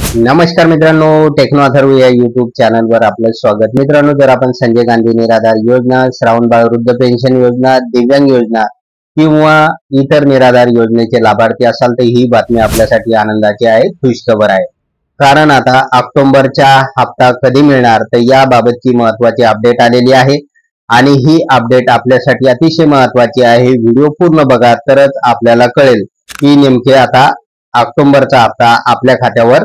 नमस्कार मित्रांनो, टेक्नो अथर्व या युट्यूब चॅनलवर आपलं स्वागत। मित्रांनो, जर आपण संजय गांधी निराधार योजना, श्रावणबाळ वृद्ध पेन्शन योजना, दिव्यांग योजना किंवा इतर निराधार योजनेचे लाभार्थी असाल तर ही बातमी आपल्यासाठी आनंदाची आहे, खुशखबर आहे। कारण आता ऑक्टोबरचा हप्ता कधी मिळणार तर याबाबतची महत्त्वाची अपडेट आलेली आहे आणि ही अपडेट आपल्यासाठी अतिशय महत्त्वाची आहे। व्हिडिओ पूर्ण बघा तरच आपल्याला कळेल की नेमके आता ऑक्टोबरचा हप्ता आपल्या खात्यावर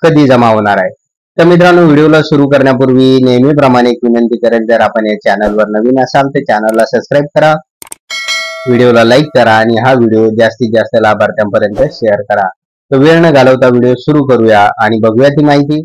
कधी जमा होणार आहे। तर मित्रांनो, व्हिडिओला सुरू करण्यापूर्वी नेहमीप्रमाणे एक विनंती करेल, जर आपण या चॅनलवर नवीन असाल तर चॅनलला सबस्क्राईब करा, व्हिडिओला लाईक करा आणि हा व्हिडिओ जास्तीत जास्त लाभार्थ्यांपर्यंत शेअर करा। तर वेळ न घालवता व्हिडिओ सुरू करूया आणि बघूया ती माहिती।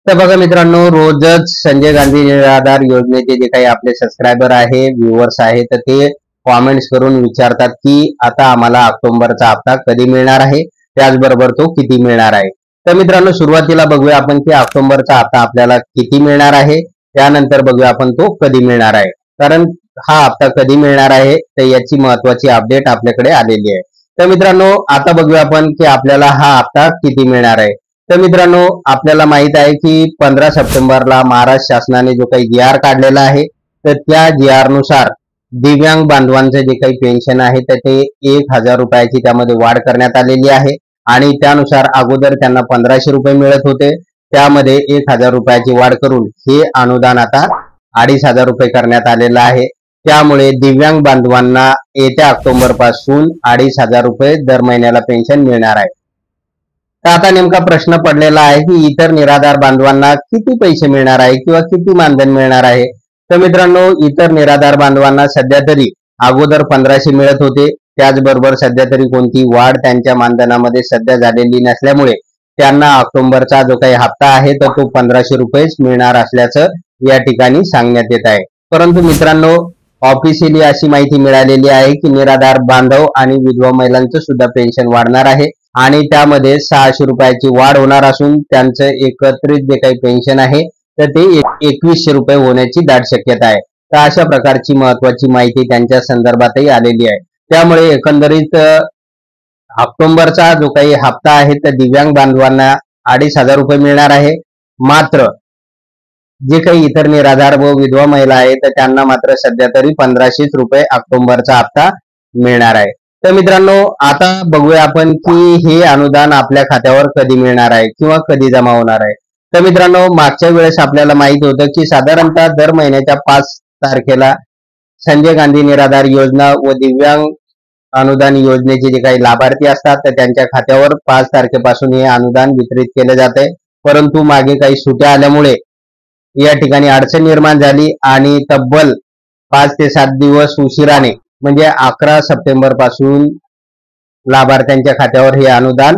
तर बघा मित्रांनो, रोजच संजय गांधी निराधार योजनेचे जे काही आपले सबस्क्रायबर आहे, व्ह्युअर्स आहे, तर ते कॉमेंट्स करून विचारतात की आता आम्हाला ऑक्टोबरचा हप्ता कधी मिळणार आहे, त्याचबरोबर तो किती मिळणार आहे। तर मित्रांनो, सुरुवातीला बघूया आपण की ऑक्टोबरचा हप्ता आपल्याला किती मिळणार आहे, त्यानंतर बघूया आपण तो कधी मिळणार आहे। कारण हा हप्ता कधी मिळणार आहे तर याची महत्त्वाची अपडेट आपल्याकडे आलेली आहे। तर मित्रांनो, आता बघूया आपण की आपल्याला हा हप्ता किती मिळणार आहे। तर मित्रांनो, आपल्याला माहित आहे की 15 सप्टेंबरला महाराष्ट्र शासनाने जो काही जी आर काढलेला आहे, तर त्या जी आर नुसार दिव्यांग बांधवांचे जे काही पेन्शन आहे तर ते 1000 रुपयाची त्यामध्ये वाढ करण्यात आलेली आहे आणि त्यानुसार अगोदर त्यांना 1500 रुपये मिळत होते, त्यामध्ये 1000 रुपयाची वाढ करून हे अनुदान आता 2500 रुपये करण्यात आलेलं आहे। त्यामुळे दिव्यांग बांधवांना येत्या ऑक्टोबर पासून 2500 रुपये दर महिन्याला पेन्शन मिळणार आहे। तर आता नेमका प्रश्न पडलेला आहे की इतर निराधार बांधवांना किती पैसे मिळणार आहे किंवा किती मानधन मिळणार आहे। तर मित्रांनो, इतर निराधार बांधवांना सध्या तरी अगोदर 1500 मिळत होते, त्याचबरोबर सध्या तरी कोणती वाढ त्यांच्या मानधनामध्ये सध्या झालेली नसल्यामुळे त्यांना ऑक्टोबरचा जो काही हप्ता आहे तर तो 1500 रुपयेच मिळणार असल्याचं या ठिकाणी सांगण्यात येत आहे। परंतु मित्रांनो, ऑफिशियली अशी माहिती मिळालेली आहे की निराधार बांधव आणि विधवा महिलांचं सुद्धा पेन्शन वाढणार आहे आणि त्यामध्ये 600 रुपयाची वाढ होणार असून त्यांचं एकत्रित जे काही पेन्शन आहे तर ते 2100 रुपये होण्याची दाट शक्यता आहे। तर अशा प्रकारची महत्त्वाची माहिती त्यांच्या संदर्भातही आलेली आहे। त्यामुळे एकंदरीत ऑक्टोबरचा जो काही हप्ता आहे तर दिव्यांग बांधवांना 2500 रुपये मिळणार आहे। मात्र जे काही इतर निराधार व विधवा महिला आहेत तर त्यांना मात्र सध्या तरी 1500 रुपये ऑक्टोबरचा हप्ता मिळणार आहे। तर मित्रांनो, आता बघूया आपण की हे अनुदान आपल्या खात्यावर कधी मिळणार आहे किंवा कधी जमा होणार आहे। तर मित्रांनो, मागच्या वेळेस आपल्याला माहित होतं की साधारणतः दर महिन्याच्या 5 तारखेला संजय गांधी निराधार योजना व दिव्यांग अनुदान योजनेचे जे काही लाभार्थी असतात तर त्यांच्या खात्यावर 5 तारखेपासून हे अनुदान वितरित केले जाते। परंतु मागे काही सुट्या आल्यामुळे या ठिकाणी अडचण निर्माण झाली आणि तब्बल 5 ते 7 दिवस उशिराने म्हणजे 11 सप्टेंबर पासून लाभार्थ्यांच्या खात्यावर हे अनुदान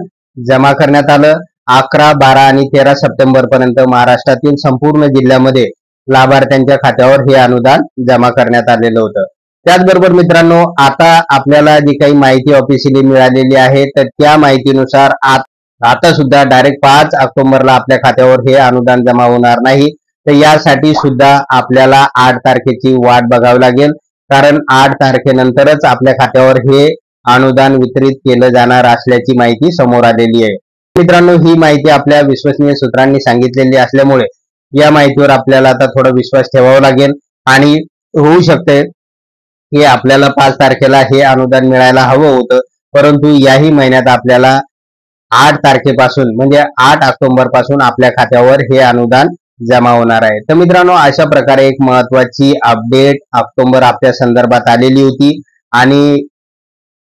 जमा करण्यात आलं। 11, 12 आणि 13 सप्टेंबर पर्यंत महाराष्ट्रातील संपूर्ण जिल्ह्यामध्ये लाभार्थ्यांच्या खात्यावर हे अनुदान जमा करण्यात आलेलं होतं। त्याचबरोबर मित्रांनो, आता आपल्याला जी काही माहिती ऑफिशियली मिळालेली आहे तर त्या माहितीनुसार आता सुद्धा डायरेक्ट 5 ऑक्टोबरला आपल्या खात्यावर हे अनुदान जमा होणार नाही। तर यासाठी सुद्धा आपल्याला 8 तारखेची वाट बघावी लागेल, कारण 8 तारखेनंतरच आपल्या खात्यावर हे अनुदान वितरित केलं जाणार असल्याची माहिती समोर आलेली आहे। मित्रांनो, ही माहिती आपल्या विश्वसनीय सूत्रांनी सांगितलेली असल्यामुळे या माहितीवर आपल्याला आता थोडा विश्वास ठेवावा लागेल आणि होऊ शकते की आपल्याला 5 तारखेला हे अनुदान मिळायला हवं होतं, परंतु याही महिन्यात आपल्याला 8 तारखेपासून म्हणजे 8 ऑक्टोबर पासून आपल्या खात्यावर हे अनुदान जमा होणार आहे। तर मित्रांनो, अशा प्रकारे एक महत्त्वाची अपडेट ऑक्टोबर हप्त्या संदर्भात आलेली होती आणि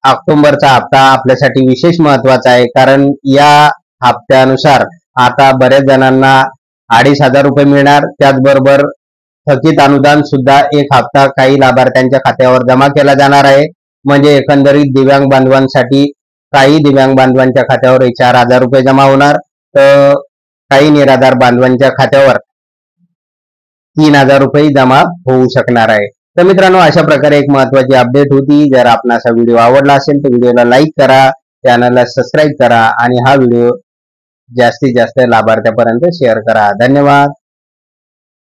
ऑक्टोबरचा हप्ता आपल्यासाठी विशेष महत्त्वाचा आहे, कारण या हप्त्यानुसार आता बऱ्याच जणांना 2500 रुपये मिळणार। त्याचबरोबर थकीत अनुदान सुद्धा एक हप्ता काही लाभार्थ्यांच्या खात्यावर जमा केला जाणार आहे। म्हणजे एकंदरीत दिव्यांग बांधवांसाठी काही दिव्यांग बांधवांच्या खात्यावर 4000 रुपये जमा होणार, तर काही निराधार बांधवांच्या खात्यावर 3000 रुपये जमा होऊ शकणार आहे। तर मित्रांनो, अशा प्रकारे एक महत्त्वाची अपडेट होती। जर आपणास हा व्हिडिओ आवडला असेल तर व्हिडिओला लाईक करा, चॅनलला सबस्क्राईब करा आणि हा व्हिडिओ जास्तीत जास्त लाभार्थ्यांपर्यंत शेअर करा। धन्यवाद।